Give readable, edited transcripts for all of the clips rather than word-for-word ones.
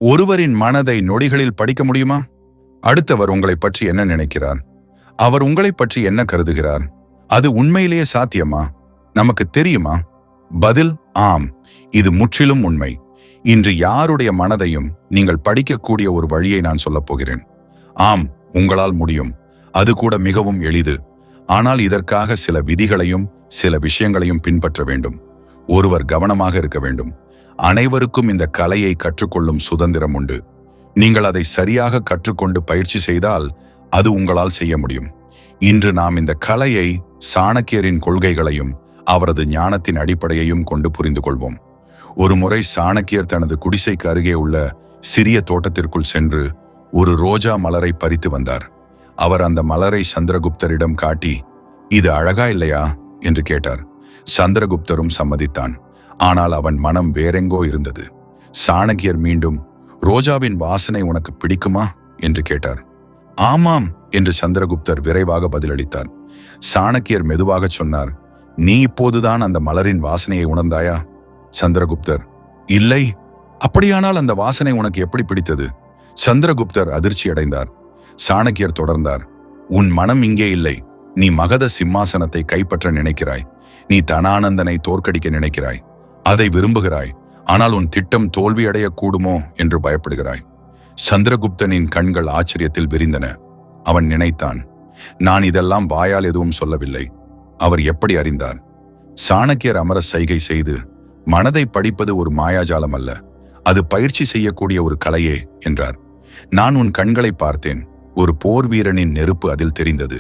ஒருவரின் மனதை நொடிகளில் படிக்க முடியுமா? அடுத்தவர் உங்களை பற்றி என்ன நினைக்கிறார்? அவர் உங்களை பற்றி என்ன கருதுகிறார்? அது உண்மையிலேயே சாத்தியமா? நமக்கு தெரியுமா? பதில் ஆம், இது முற்றிலும் உண்மை. இன்று யாருடைய மனதையும் நீங்கள் படிக்கக்கூடிய ஒரு வழியை நான் சொல்லப் போகிறேன். ஆம், உங்களால் முடியும். அது கூட மிகவும் எளிது. ஆனால் இதற்காக சில விதிகளையும் சில விஷயங்களையும் பின்பற்ற வேண்டும். ஒருவர் கவனமாக இருக்க வேண்டும். அனைவருக்கும் இந்த கலையை கற்றுக்கொள்ளும் சுதந்திரம் உண்டு. நீங்கள் அதை சரியாக கற்றுக்கொண்டு பயிற்சி செய்தால் அது உங்களால் செய்ய முடியும். இன்று நாம் இந்த கலையை சாணக்கியரின் கொள்கைகளையும் அவரது ஞானத்தின் அடிப்படையையும் கொண்டு புரிந்து கொள்வோம். ஒரு முறை சாணக்கியர் தனது குடிசைக்கு அருகே உள்ள சிறிய தோட்டத்திற்குள் சென்று ஒரு ரோஜா மலரை பறித்து வந்தார். அவர் அந்த மலரை சந்திரகுப்தரிடம் காட்டி, இது அழகா இல்லையா என்று கேட்டார். சந்திரகுப்தரும் சம்மதித்தான். ஆனால் அவன் மனம் வேறெங்கோ இருந்தது. சாணக்கியர் மீண்டும், ரோஜாவின் வாசனை உனக்கு பிடிக்குமா என்று கேட்டார். ஆமாம் என்று சந்திரகுப்தர் விரைவாக பதிலளித்தார். சாணக்கியர் மெதுவாக சொன்னார், நீ இப்போதுதான் அந்த மலரின் வாசனையை உணர்ந்தாயா? சந்திரகுப்தர், இல்லை. அப்படியானால் அந்த வாசனை உனக்கு எப்படி பிடித்தது? சந்திரகுப்தர் அதிர்ச்சி அடைந்தார். சாணக்கியர் தொடர்ந்தார், உன் மனம் இங்கே இல்லை. நீ மகத சிம்மாசனத்தை கைப்பற்ற நினைக்கிறாய். நீ தனானந்தனை தோற்கடிக்க நினைக்கிறாய். அதை விரும்புகிறாய். ஆனால் உன் திட்டம் தோல்வியடையக்கூடுமோ என்று பயப்படுகிறாய். சந்திரகுப்தனின் கண்கள் ஆச்சரியத்தில் விரிந்தன. அவன் நினைத்தான், நான் இதெல்லாம் வாயால் எதுவும் சொல்லவில்லை. அவர் எப்படி அறிந்தார்? சாணக்கியர் அமர சைகை செய்து, மனதை படிப்பது ஒரு மாயாஜாலம் அல்ல, அது பயிற்சி செய்யக்கூடிய ஒரு கலையே என்றார். நான் உன் கண்களை பார்த்தேன். ஒரு போர் வீரனின் நெருப்பு அதில் தெரிந்தது.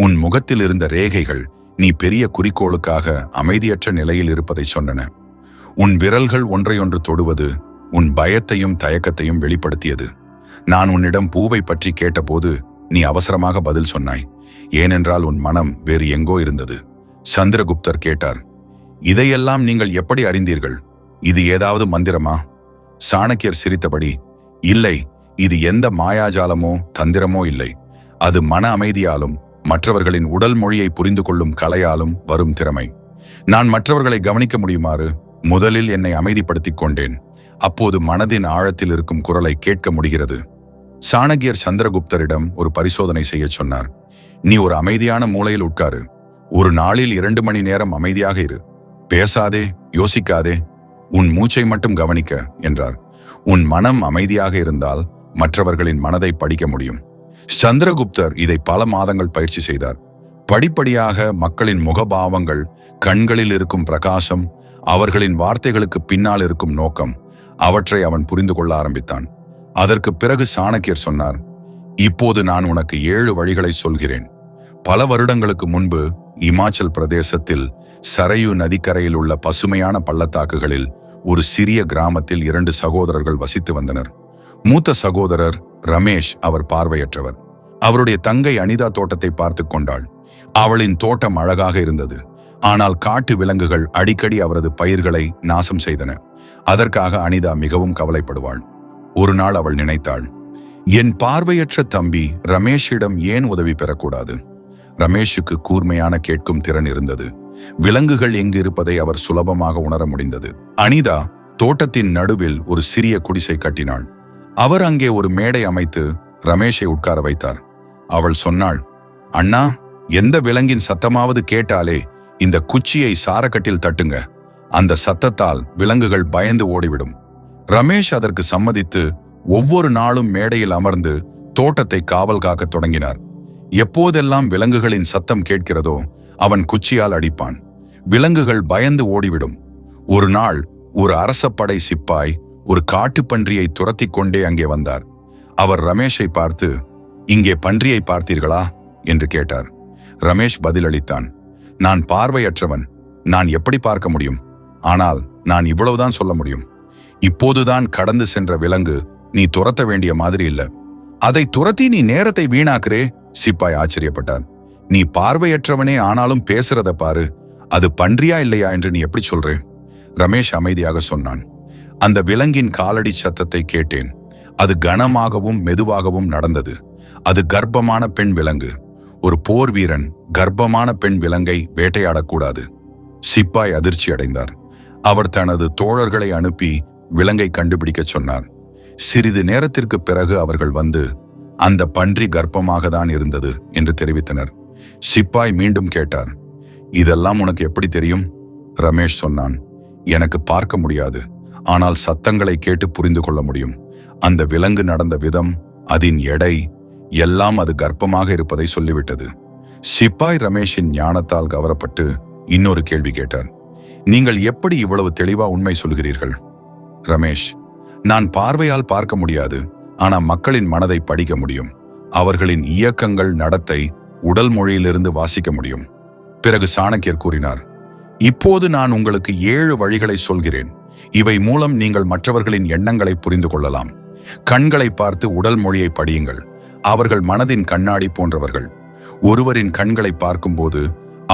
உன் முகத்தில் இருந்த ரேகைகள் நீ பெரிய குறிக்கோளுக்காக அமைதியற்ற நிலையில் இருப்பதை சொன்னன. உன் விரல்கள் ஒன்றையொன்று தொடுவது உன் பயத்தையும் தயக்கத்தையும் வெளிப்படுத்தியது. நான் உன்னிடம் பூவை பற்றி கேட்டபோது நீ அவசரமாக பதில் சொன்னாய். ஏனென்றால் உன் மனம் வேறு எங்கோ இருந்தது. சந்திரகுப்தர் கேட்டார், இதையெல்லாம் நீங்கள் எப்படி அறிந்தீர்கள்? இது ஏதாவது மந்திரமா? சாணக்கியர் சிரித்தபடி, இல்லை, இது எந்த மாயாஜாலமோ தந்திரமோ இல்லை. அது மன அமைதியாலும் மற்றவர்களின் உடல் மொழியை புரிந்து கொள்ளும் கலையாலும் வரும் திறமை. நான் மற்றவர்களை கவனிக்க முடியுமாறு முதலில் என்னை அமைதிப்படுத்திக் கொண்டேன். அப்போது மனதின் ஆழத்தில் இருக்கும் குரலை கேட்க முடிகிறது. சாணக்கியர் சந்திரகுப்தரிடம் ஒரு பரிசோதனை செய்ய சொன்னார். நீ ஒரு அமைதியான மூலையில் உட்காரு. ஒரு நாளில் 2 மணி நேரம் அமைதியாக இரு. பேசாதே, யோசிக்காதே, உன் மூச்சை மட்டும் கவனிக்க என்றார். உன் மனம் அமைதியாக இருந்தால் மற்றவர்களின் மனதை படிக்க முடியும். சந்திரகுப்தர் இதை பல மாதங்கள் பயிற்சி செய்தார். படிப்படியாக மக்களின் முகபாவங்கள், கண்களில் இருக்கும் பிரகாசம், அவர்களின் வார்த்தைகளுக்கு பின்னால் இருக்கும் நோக்கம், அவற்றை அவன் புரிந்து கொள்ள ஆரம்பித்தான். அதற்கு பிறகு சாணக்கியர் சொன்னார், இப்போது நான் உனக்கு 7 வழிகளை சொல்கிறேன். பல வருடங்களுக்கு முன்பு இமாச்சல் பிரதேசத்தில் சரையு நதிக்கரையில் உள்ள பசுமையான பள்ளத்தாக்குகளில் ஒரு சிறிய கிராமத்தில் 2 சகோதரர்கள் வசித்து வந்தனர். மூத்த சகோதரர் ரமேஷ், அவர் பார்வையற்றவர். அவருடைய தங்கை அனிதா தோட்டத்தை பார்த்து கொண்டாள். அவளின் தோட்டம் அழகாக இருந்தது. ஆனால் காட்டு விலங்குகள் அடிக்கடி அவரது பயிர்களை நாசம் செய்தன. அதற்காக அனிதா மிகவும் கவலைப்படுவாள். ஒரு நாள் அவள் நினைத்தாள், என் பார்வையற்ற தம்பி ரமேஷிடம் ஏன் உதவி பெறக்கூடாது? ரமேஷுக்கு கூர்மையான கேட்கும் திறன் இருந்தது. விலங்குகள் எங்கு இருப்பதை அவர் சுலபமாக உணர முடிந்தது. அனிதா தோட்டத்தின் நடுவில் ஒரு சிறிய குடிசை கட்டினாள். அவர் அங்கே ஒரு மேடை அமைத்து ரமேஷை உட்கார வைத்தார். அவள் சொன்னாள், அண்ணா, எந்த விலங்கின் சத்தமாவது கேட்டாலே இந்த குச்சியை சாரக்கட்டில் தட்டுங்க. அந்த சத்தத்தால் விலங்குகள் பயந்து ஓடிவிடும். ரமேஷ் அதற்கு சம்மதித்து ஒவ்வொரு நாளும் மேடையில் அமர்ந்து தோட்டத்தை காவல் காக்க தொடங்கினார். எப்போதெல்லாம் விலங்குகளின் சத்தம் கேட்கிறதோ அவன் குச்சியால் அடிப்பான். விலங்குகள் பயந்து ஓடிவிடும். ஒரு நாள் ஒரு அரசப்படை சிப்பாய் ஒரு காட்டுப்பன்றியை துரத்தி கொண்டே அங்கே வந்தார். அவர் ரமேஷை பார்த்து, இங்கே பன்றியை பார்த்தீர்களா என்று கேட்டார். ரமேஷ் பதிலளித்தான், நான் பார்வையற்றவன். நான் எப்படி பார்க்க முடியும்? ஆனால் நான் இவ்வளவுதான் சொல்ல முடியும். இப்போதுதான் கடந்து சென்ற விலங்கு. நீ துரத்த வேண்டிய மாதிரி இல்ல. அதை துரத்தி நீ நேரத்தை வீணாக்குறே. சிப்பாய் ஆச்சரியப்பட்டார். நீ பார்வையற்றவனே ஆனாலும் பேசுறத பாரு. அது பன்றியா இல்லையா என்று நீ எப்படி சொல்றே? ரமேஷ் அமைதியாக சொன்னான். அந்த விலங்கின் காலடி சத்தத்தை கேட்டேன். அது கனமாகவும் மெதுவாகவும் நடந்தது. அது கர்ப்பமான பெண் விலங்கு. ஒரு போர் வீரன் கர்ப்பமான பெண் விலங்கை வேட்டையாடக்கூடாது. சிப்பாய் அதிர்ச்சி அடைந்தார். அவர் தனது தோழர்களை அனுப்பி விலங்கை கண்டுபிடிக்க சொன்னார். சிறிது நேரத்திற்கு பிறகு அவர்கள் வந்து அந்த பன்றி கர்ப்பமாக தான் இருந்தது என்று தெரிவித்தனர். சிப்பாய் மீண்டும் கேட்டார், இதெல்லாம் உனக்கு எப்படி தெரியும்? ரமேஷ் சொன்னான், எனக்கு பார்க்க முடியாது, ஆனால் சத்தங்களை கேட்டு புரிந்து கொள்ள முடியும். அந்த விலங்கு நடந்த விதம், அதன் எடை எல்லாம் அது கர்ப்பமாக இருப்பதை சொல்லிவிட்டது. சிப்பாய் ரமேஷின் ஞானத்தால் கவரப்பட்டு இன்னொரு கேள்வி கேட்டார், நீங்கள் எப்படி இவ்வளவு தெளிவா உண்மை சொல்கிறீர்கள்? ரமேஷ், நான் பார்வையால் பார்க்க முடியாது, ஆனா மக்களின் மனதை படிக்க முடியும். அவர்களின் இயக்கங்கள், நடத்தை, உடல் மொழியிலிருந்து வாசிக்க முடியும். பிறகு சாணக்கியர் கூறினார், இப்போது நான் உங்களுக்கு 7 வழிகளை சொல்கிறேன். இவை மூலம் நீங்கள் மற்றவர்களின் எண்ணங்களை புரிந்து கொள்ளலாம். கண்களை பார்த்து உடல் மொழியை படியுங்கள். அவர்கள் மனதின் கண்ணாடி போன்றவர்கள். ஒருவரின் கண்களை பார்க்கும்போது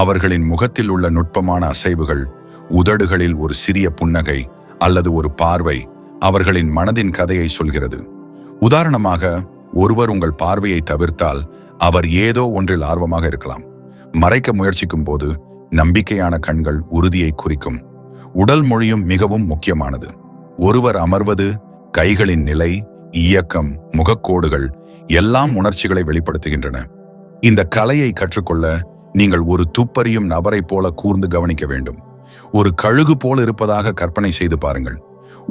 அவர்களின் முகத்தில் உள்ள நுட்பமான அசைவுகள், உதடுகளில் ஒரு சிறிய புன்னகை அல்லது ஒரு பார்வை அவர்களின் மனதின் கதையை சொல்கிறது. உதாரணமாக, ஒருவர் உங்கள் பார்வையை தவிர்த்தால் அவர் ஏதோ ஒன்றில் ஆர்வமாக இருக்கலாம். மறைக்க முயற்சிக்கும் போது நம்பிக்கையான கண்கள் உறுதியை குறிக்கும். உடல் மொழியும் மிகவும் முக்கியமானது. ஒருவர் அமர்வது, கைகளின் நிலை, இயக்கம், முகக்கோடுகள் எல்லாம் உணர்ச்சிகளை வெளிப்படுத்துகின்றன. இந்த கலையை கற்றுக்கொள்ள நீங்கள் ஒரு துப்பறியும் நபரை போல கூர்ந்து கவனிக்க வேண்டும். ஒரு கழுகு போல் இருப்பதாக கற்பனை செய்து பாருங்கள்.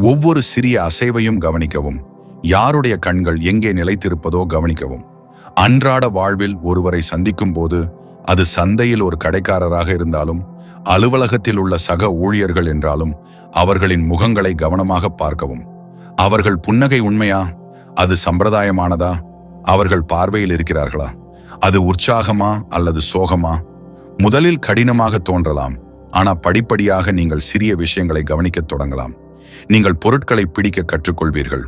ஒவ்வொரு சிறிய அசைவையும் கவனிக்கவும். யாருடைய கண்கள் எங்கே நிலைத்திருப்பதோ கவனிக்கவும். அன்றாட வாழ்வில் ஒருவரை சந்திக்கும் போது, அது சந்தையில் ஒரு கடைக்காரராக இருந்தாலும், அலுவலகத்தில் உள்ள சக ஊழியர்கள் என்றாலும், அவர்களின் முகங்களை கவனமாக பார்க்கவும். அவர்கள் புன்னகை உண்மையா? அது சம்பிரதாயமானதா? அவர்கள் பார்வையில் இருக்கிறார்களா? அது உற்சாகமா அல்லது சோகமா? முதலில் கடினமாக தோன்றலாம், ஆனா படிப்படியாக நீங்கள் சிறிய விஷயங்களை கவனிக்கத் தொடங்கலாம். நீங்கள் பொருட்களை பிடிக்க கற்றுக்கொள்வீர்கள்.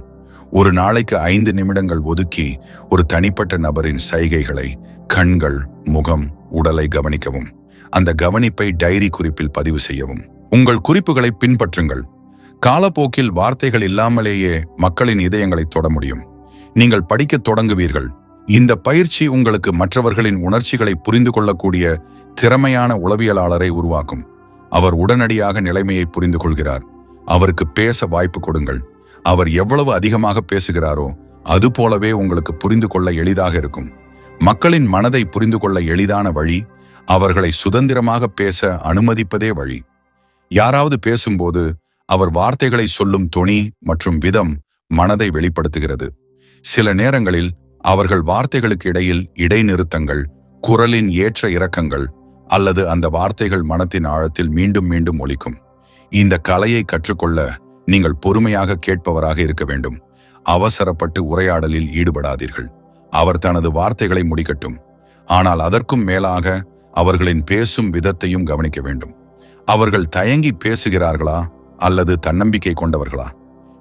ஒரு நாளைக்கு 5 நிமிடங்கள் ஒதுக்கி ஒரு தனிப்பட்ட நபரின் சைகைகளை, கண்கள், முகம், உடலை கவனிக்கவும். அந்த கவனிப்பை டைரி குறிப்பில் பதிவு செய்யவும். உங்கள் குறிப்புகளை பின்பற்றுங்கள். காலப்போக்கில் வார்த்தைகள் இல்லாமலேயே மக்களின் இதயங்களை தொட முடியும். நீங்கள் படிக்கத் தொடங்குவீர்கள். இந்த பயிற்சி உங்களுக்கு மற்றவர்களின் உணர்ச்சிகளை புரிந்து கொள்ளக்கூடிய திறமையான உளவியலாளரை உருவாக்கும். அவர் உடனடியாக நிலைமையை புரிந்து கொள்கிறார். அவருக்கு பேச வாய்ப்பு கொடுங்கள். அவர் எவ்வளவு அதிகமாக பேசுகிறாரோ அது போலவே உங்களுக்கு புரிந்து கொள்ள எளிதாக இருக்கும். மக்களின் மனதை புரிந்து கொள்ள எளிதான வழி, அவர்களை சுதந்திரமாக பேச அனுமதிப்பதே வழி. யாராவது பேசும்போது அவர் வார்த்தைகளை சொல்லும் தொனி மற்றும் விதம் மனதை வெளிப்படுத்துகிறது. சில நேரங்களில் அவர்கள் வார்த்தைகளுக்கு இடையில் இடைநிறுத்தங்கள், குரலின் ஏற்ற இறக்கங்கள் அல்லது அந்த வார்த்தைகள் மனத்தின் ஆழத்தில் மீண்டும் மீண்டும் ஒலிக்கும். இந்த கலையை கற்றுக்கொள்ள நீங்கள் பொறுமையாக கேட்பவராக இருக்க வேண்டும். அவசரப்பட்டு உரையாடலில் ஈடுபடாதீர்கள். அவர் தனது வார்த்தைகளை முடிக்கட்டும். ஆனால் அதற்கும் மேலாக அவர்களின் பேசும் விதத்தையும் கவனிக்க வேண்டும். அவர்கள் தயங்கி பேசுகிறார்களா அல்லது தன்னம்பிக்கை கொண்டவர்களா?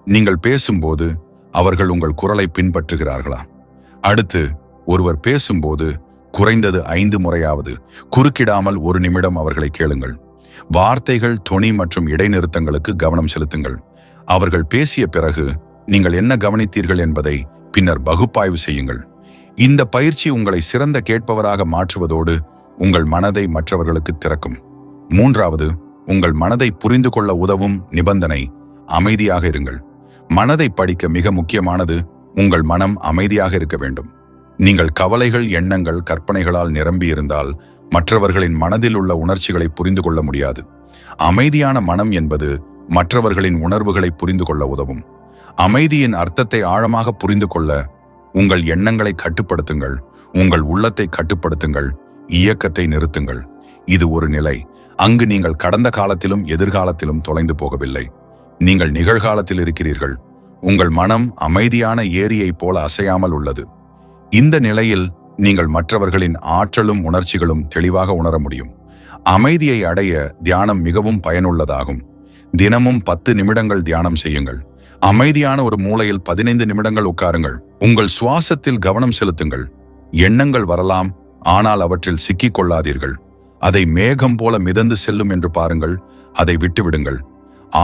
நீங்கள் பேசும்போது அவர்கள் உங்கள் குரலை பின்பற்றுகிறார்களா? அடுத்து, ஒருவர் பேசும்போது குறைந்தது 5 முறையாவது குறுக்கிடாமல் 1 நிமிடம் அவர்களை கேளுங்கள். வார்த்தைகள், தொனி மற்றும் இடைநிறுத்தங்களுக்கு கவனம் செலுத்துங்கள். அவர்கள் பேசிய பிறகு நீங்கள் என்ன கவனித்தீர்கள் என்பதை பின்னர் பகுப்பாய்வு செய்யுங்கள். இந்த பயிற்சி உங்களை சிறந்த கேட்பவராக மாற்றுவதோடு உங்கள் மனதை மற்றவர்களுக்கு திறக்கும். 3வது, உங்கள் மனதை புரிந்து கொள்ள உதவும் நிபந்தனை, அமைதியாக இருங்கள். மனதை படிக்க மிக முக்கியமானது உங்கள் மனம் அமைதியாக இருக்க வேண்டும். நீங்கள் கவலைகள், எண்ணங்கள், கற்பனைகளால் நிரம்பியிருந்தால் மற்றவர்களின் மனதில் உள்ள உணர்ச்சிகளை புரிந்து கொள்ள முடியாது. அமைதியான மனம் என்பது மற்றவர்களின் உணர்வுகளை புரிந்து கொள்ள உதவும். அமைதியின் அர்த்தத்தை ஆழமாக புரிந்து கொள்ள உங்கள் எண்ணங்களை கட்டுப்படுத்துங்கள், உங்கள் உள்ளத்தை கட்டுப்படுத்துங்கள், இயக்கத்தை நிறுத்துங்கள். இது ஒரு நிலை. அங்கு நீங்கள் கடந்த காலத்திலும் எதிர்காலத்திலும் தொலைந்து போகவில்லை. நீங்கள் நிகழ்காலத்தில் இருக்கிறீர்கள். உங்கள் மனம் அமைதியான ஏரியைப் போல அசையாமல் உள்ளது. இந்த நிலையில் நீங்கள் மற்றவர்களின் ஆற்றலும் உணர்ச்சிகளும் தெளிவாக உணர முடியும். அமைதியை அடைய தியானம் மிகவும் பயனுள்ளதாகும். தினமும் 10 நிமிடங்கள் தியானம் செய்யுங்கள். அமைதியான ஒரு மூலையில் 15 நிமிடங்கள் உட்காருங்கள். உங்கள் சுவாசத்தில் கவனம் செலுத்துங்கள். எண்ணங்கள் வரலாம், ஆனால் அவற்றில் சிக்கிக் கொள்ளாதீர்கள். அதை மேகம் போல மிதந்து செல்லும் என்று பாருங்கள். அதை விட்டுவிடுங்கள்.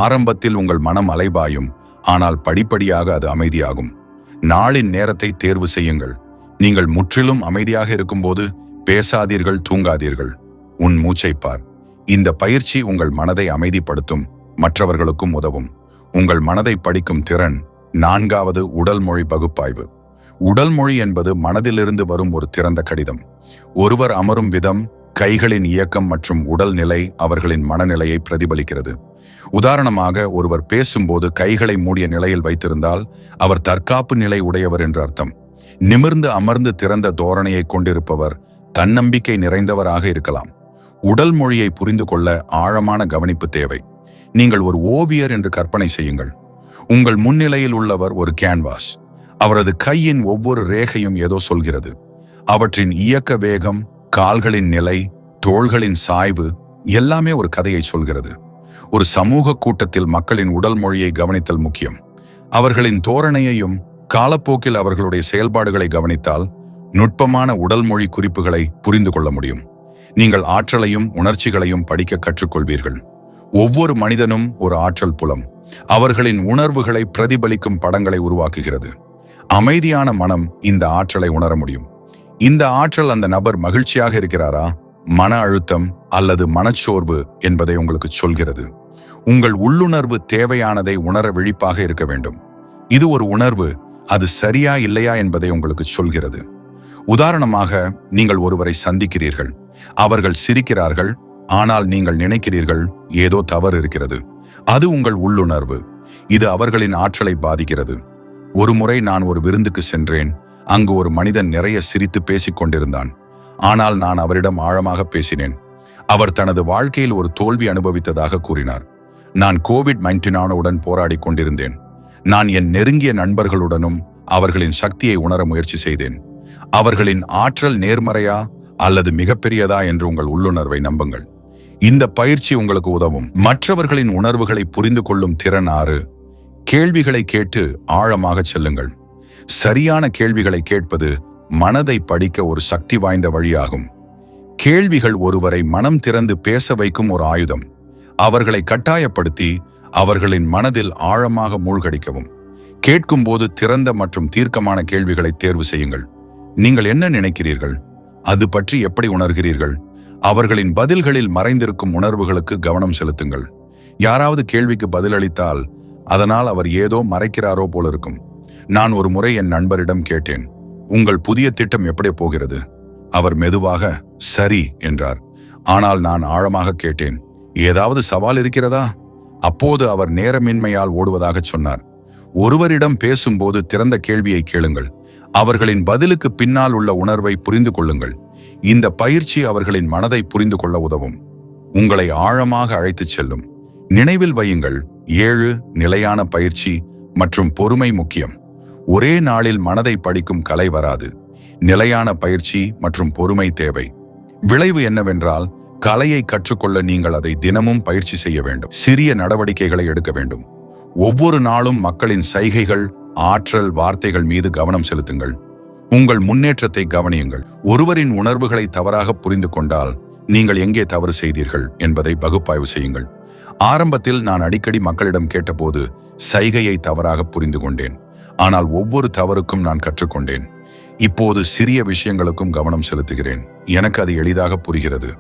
ஆரம்பத்தில் உங்கள் மனம் அலைபாயும், ஆனால் படிப்படியாக அது அமைதியாகும். நாளின் நேரத்தை தேர்வு செய்யுங்கள். நீங்கள் முற்றிலும் அமைதியாக இருக்கும்போது பேசாதீர்கள், தூங்காதீர்கள். உன் மூச்சை பார். இந்த பயிற்சி உங்கள் மனதை அமைதிப்படுத்தும், மற்றவர்களுக்கும் உதவும். உங்கள் மனதை படிக்கும் திறன் 4வது உடல் மொழி பகுப்பாய்வு. உடல் மொழி என்பது மனதிலிருந்து வரும் ஒரு திறந்த கடிதம். ஒருவர் அமரும் விதம், கைகளின் இயக்கம் மற்றும் உடல் நிலை அவர்களின் மனநிலையை பிரதிபலிக்கிறது. உதாரணமாக, ஒருவர் பேசும்போது கைகளை மூடிய நிலையில் வைத்திருந்தால் அவர் தற்காப்பு நிலை உடையவர் என்று அர்த்தம். நிமிர்ந்து அமர்ந்து திறந்த தோரணையை கொண்டிருப்பவர் தன்னம்பிக்கை நிறைந்தவராக இருக்கலாம். உடல் மொழியை புரிந்து கொள்ள ஆழமான கவனிப்பு தேவை. நீங்கள் ஒரு ஓவியர் என்று கற்பனை செய்யுங்கள். உங்கள் முன்னிலையில் உள்ளவர் ஒரு கேன்வாஸ். அவரது கையின் ஒவ்வொரு ரேகையும் ஏதோ சொல்கிறது. அவற்றின் இயக்க வேகம், கால்களின் நிலை, தோள்களின் சாய்வு எல்லாமே ஒரு கதையை சொல்கிறது. ஒரு சமூக கூட்டத்தில் மக்களின் உடல் மொழியை கவனித்தல் முக்கியம். அவர்களின் தோரணையையும் காலப்போக்கில் அவர்களுடைய செயல்பாடுகளை கவனித்தால் நுட்பமான உடல் மொழி குறிப்புகளை புரிந்து கொள்ள முடியும். நீங்கள் ஆற்றலையும் உணர்ச்சிகளையும் படிக்க கற்றுக்கொள்வீர்கள். ஒவ்வொரு மனிதனும் ஒரு ஆற்றல் புலம். அவர்களின் உணர்வுகளை பிரதிபலிக்கும் படங்களை உருவாக்குகிறது. அமைதியான மனம் இந்த ஆற்றலை உணர முடியும். இந்த ஆற்றல் அந்த நபர் மகிழ்ச்சியாக இருக்கிறாரா, மன அழுத்தம் அல்லது மனச்சோர்வு என்பதை உங்களுக்கு சொல்கிறது. உங்கள் உள்ளுணர்வு தேவையானதை உணர விழிப்பாக இருக்க வேண்டும். இது ஒரு உணர்வு, அது சரியா இல்லையா என்பதை உங்களுக்கு சொல்கிறது. உதாரணமாக, நீங்கள் ஒருவரை சந்திக்கிறீர்கள். அவர்கள் சிரிக்கிறார்கள், ஆனால் நீங்கள் நினைக்கிறீர்கள் ஏதோ தவறு இருக்கிறது. அது உங்கள் உள்ளுணர்வு. இது அவர்களின் ஆற்றலை பாதிக்கிறது. ஒருமுறை நான் ஒரு விருந்துக்கு சென்றேன். அங்கு ஒரு மனிதன் நிறைய சிரித்து பேசிக் கொண்டிருந்தான். ஆனால் நான் அவரிடம் ஆழமாக பேசினேன். அவர் தனது வாழ்க்கையில் ஒரு தோல்வி அனுபவித்ததாக கூறினார். நான் கோவிட்-19 போராடி கொண்டிருந்தேன். நான் என் நெருங்கிய நண்பர்களுடனும் அவர்களின் சக்தியை உணர முயற்சி செய்தேன். அவர்களின் ஆற்றல் நேர்மறையா அல்லது மிகப்பெரியதா என்று உங்கள் உள்ளுணர்வை நம்புங்கள். இந்த பயிற்சி உங்களுக்கு உதவும். மற்றவர்களின் உணர்வுகளை புரிந்து கொள்ளும் திறன் 6. கேள்விகளை கேட்டு ஆழமாக செல்லுங்கள். சரியான கேள்விகளை கேட்பது மனதை படிக்க ஒரு சக்தி வாய்ந்த வழியாகும். கேள்விகள் ஒருவரை மனம் திறந்து பேச வைக்கும் ஒரு ஆயுதம். அவர்களை கட்டாயப்படுத்தி அவர்களின் மனதில் ஆழமாக மூழ்கடிக்கவும். கேட்கும்போது திறந்த மற்றும் தீர்க்கமான கேள்விகளை தேர்வு செய்யுங்கள். நீங்கள் என்ன நினைக்கிறீர்கள்? அது பற்றி எப்படி உணர்கிறீர்கள்? அவர்களின் பதில்களில் மறைந்திருக்கும் உணர்வுகளுக்கு கவனம் செலுத்துங்கள். யாராவது கேள்விக்கு பதிலளித்தால் அதனால் அவர் ஏதோ மறைக்கிறாரோ போலிருக்கும். நான் ஒரு முறை என் நண்பரிடம் கேட்டேன், உங்கள் புதிய திட்டம் எப்படி போகிறது? அவர் மெதுவாக சரி என்றார். ஆனால் நான் ஆழமாக கேட்டேன், ஏதாவது சவால் இருக்கிறதா? அப்போது அவர் நேரமின்மையால் ஓடுவதாக சொன்னார். ஒருவரிடம் பேசும்போது திறந்த கேள்வியை கேளுங்கள். அவர்களின் பதிலுக்கு பின்னால் உள்ள உணர்வை புரிந்து கொள்ளுங்கள். இந்த பயிற்சி அவர்களின் மனதை புரிந்து கொள்ள உதவும். உங்களை ஆழமாக அழைத்துச் செல்லும். நினைவில் வையுங்கள், 7 நிலையான பயிற்சி மற்றும் பொறுமை முக்கியம். ஒரே நாளில் மனதை படிக்கும் கலை வராது. நிலையான பயிற்சி மற்றும் பொறுமை தேவை. விளைவு என்னவென்றால், கலையை கற்றுக்கொள்ள நீங்கள் அதை தினமும் பயிற்சி செய்ய வேண்டும். சிறிய நடவடிக்கைகளை எடுக்க வேண்டும். ஒவ்வொரு நாளும் மக்களின் சைகைகள், ஆற்றல், வார்த்தைகள் மீது கவனம் செலுத்துங்கள். உங்கள் முன்னேற்றத்தை கவனியுங்கள். ஒருவரின் உணர்வுகளை தவறாக புரிந்து கொண்டால் நீங்கள் எங்கே தவறு செய்தீர்கள் என்பதை பகுப்பாய்வு செய்யுங்கள். ஆரம்பத்தில் நான் அடிக்கடி மக்களிடம் கேட்டபோது சைகையை தவறாக புரிந்து கொண்டேன். ஆனால் ஒவ்வொரு தவறுக்கும் நான் கற்றுக்கொண்டேன். இப்போது சிறிய விஷயங்களுக்கும் கவனம் செலுத்துகிறேன். எனக்கு அது எளிதாக புரிகிறது.